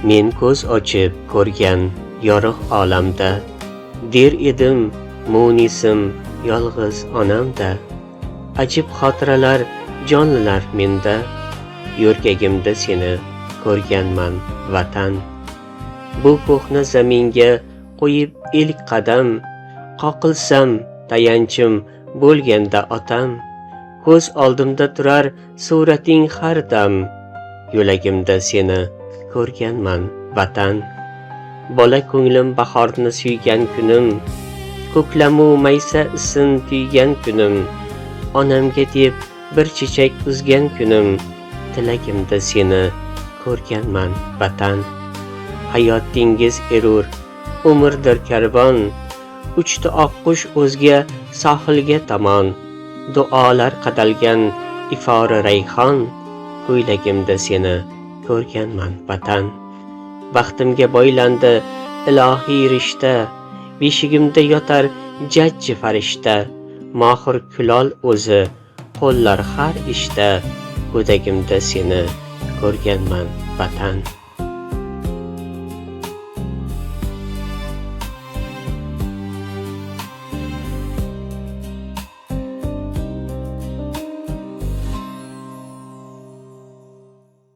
Men ko'z ochib ko'rgan yorug' olamda, der edim munisim yolg'iz onamda. Ajib xotiralar jonlilar menda, yuragimda seni ko'rganman vatan. Bu ko'hna zaminga qo'yib ilk qadam, qoqilsam tayanchim bo'lganda otam. Ko'z oldimda turar surating har dam, yuragimda seni ko'rganman vatan. Bola ko'nglim bahorni suygan kunim, ko'klamu maysa isin tuygan kunim, onamga deb bir chechak uzgan kunim, tilagimda seni ko'rganman vatan. Hayotingiz erur, umrdir karvon, uchdi oqqush o'zga sohilga tomon. Duolar qadalgan ifori rayhon, ko'ylagimda seni ko'rganman vatan. Baxtimga boylandi ilohiy rishta, beshigimda yotar jajji farishta. Mohir kulol o'zi, qo'llar har ishda, go'dagimda seni ko'rganman vatan.